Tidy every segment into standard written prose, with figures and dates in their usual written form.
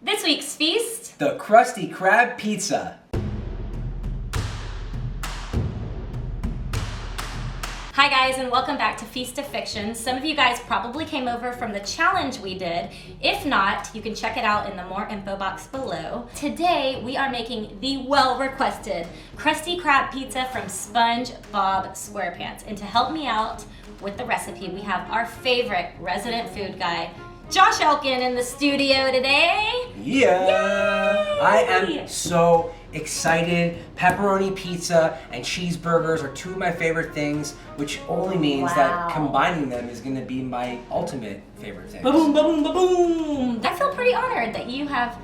This week's feast, the Krusty Krab pizza. Hi guys, and welcome back to Feast of Fiction. Some of you guys probably came over from the challenge we did. If not, you can check it out in the more info box below. Today, we are making the well-requested Krusty Krab pizza from Spongebob Squarepants. And to help me out with the recipe, we have our favorite resident food guy, Josh Elkin, in the studio today. Yeah! Yay! I am so excited. Pepperoni pizza and cheeseburgers are two of my favorite things, which only means that combining them is going to be my ultimate favorite thing. Ba-boom, ba-boom, ba-boom! I feel pretty honored that you have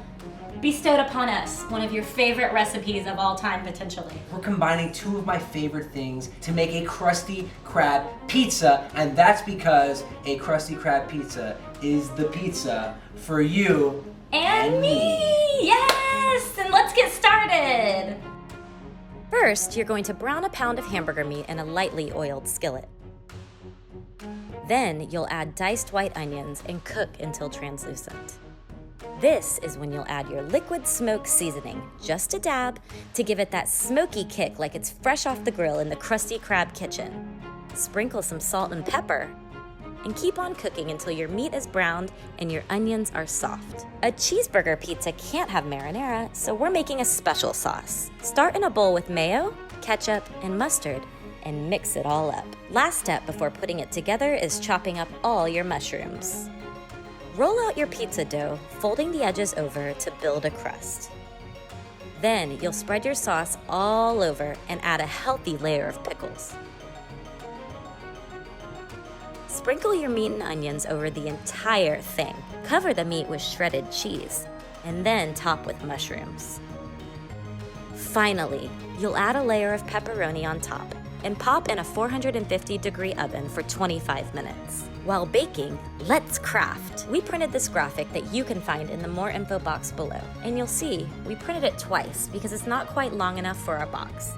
bestowed upon us one of your favorite recipes of all time, potentially. We're combining two of my favorite things to make a Krusty Krab pizza, and that's because a Krusty Krab pizza is the pizza for you and me. Yes, and let's get started. First, you're going to brown a pound of hamburger meat in a lightly oiled skillet. Then you'll add diced white onions and cook until translucent. This is when you'll add your liquid smoke seasoning, just a dab, to give it that smoky kick like it's fresh off the grill in the Krusty Krab kitchen. Sprinkle some salt and pepper, and keep on cooking until your meat is browned and your onions are soft. A cheeseburger pizza can't have marinara, so we're making a special sauce. Start in a bowl with mayo, ketchup, and mustard, and mix it all up. Last step before putting it together is chopping up all your mushrooms. Roll out your pizza dough, folding the edges over to build a crust. Then you'll spread your sauce all over and add a healthy layer of pickles. Sprinkle your meat and onions over the entire thing. Cover the meat with shredded cheese, and then top with mushrooms. Finally, you'll add a layer of pepperoni on top and pop in a 450-degree oven for 25 minutes. While baking, let's craft. We printed this graphic that you can find in the more info box below, and you'll see we printed it twice because it's not quite long enough for our box.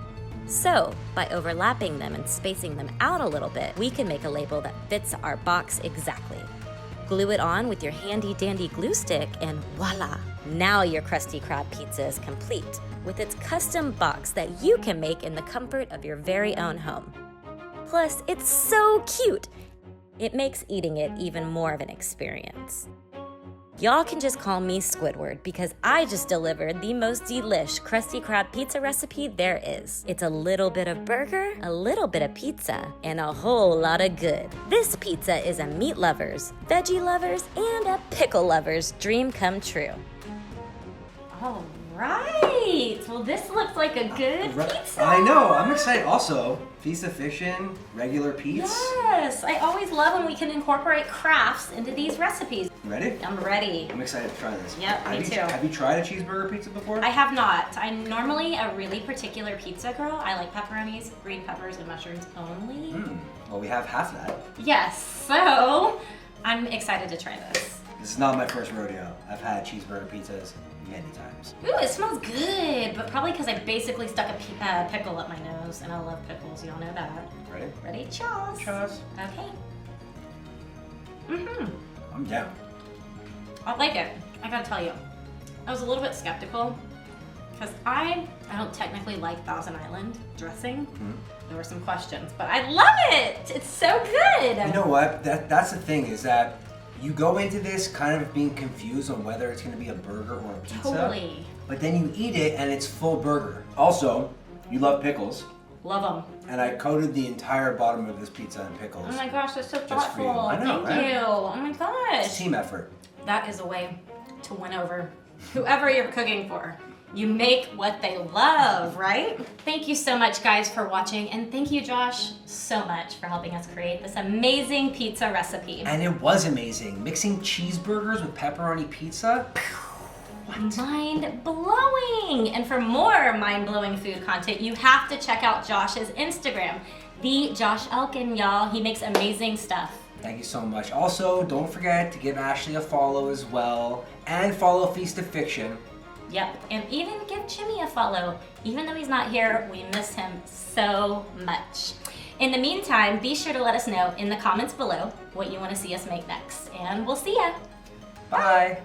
So, by overlapping them and spacing them out a little bit, we can make a label that fits our box exactly. Glue it on with your handy-dandy glue stick and voila! Now your Krusty Krab pizza is complete with its custom box that you can make in the comfort of your very own home. Plus, it's so cute! It makes eating it even more of an experience. Y'all can just call me Squidward because I just delivered the most delish Krusty Krab pizza recipe there is. It's a little bit of burger, a little bit of pizza, and a whole lot of good. This pizza is a meat lover's, veggie lover's, and a pickle lover's dream come true. All right, well this looks like a good pizza. I know, I'm excited. Also, Feast of Fiction, regular pizza. Yes, I always love when we can incorporate crafts into these recipes. Ready? I'm ready. I'm excited to try this. Yep, me too. Have you tried a cheeseburger pizza before? I have not. I'm normally a really particular pizza girl. I like pepperonis, green peppers, and mushrooms only. Well, we have half that. Yes, so I'm excited to try this. This is not my first rodeo. I've had cheeseburger pizzas many times. Ooh, it smells good, but probably because I basically stuck a pickle up my nose, and I love pickles. Y'all know that. Ready? Ready? Cheers. Cheers. Okay. I'm down. I like it. I gotta tell you, I was a little bit skeptical because I don't technically like Thousand Island dressing. There were some questions, but I love it. It's so good. You know what? That's the thing is that you go into this kind of being confused on whether it's going to be a burger or a pizza. Totally. But then you eat it and it's full burger. Also, you love pickles. Love them. And I coated the entire bottom of this pizza in pickles. Oh my gosh, that's so Just for you. thoughtful. I know, Thank right? you. Oh my It's gosh. a team effort. That is a way to win over whoever you're cooking for. You make what they love, right? Thank you so much, guys, for watching. And thank you, Josh, so much for helping us create this amazing pizza recipe. And it was amazing. Mixing cheeseburgers with pepperoni pizza. What? Mind-blowing! And for more mind-blowing food content, you have to check out Josh's Instagram, THEJOSHELKIN, y'all. He makes amazing stuff. Thank you so much. Also, don't forget to give Ashley a follow as well. And follow Feast of Fiction. Yep, and even give Jimmy a follow. Even though he's not here, we miss him so much. In the meantime, be sure to let us know in the comments below what you want to see us make next. And we'll see ya. Bye.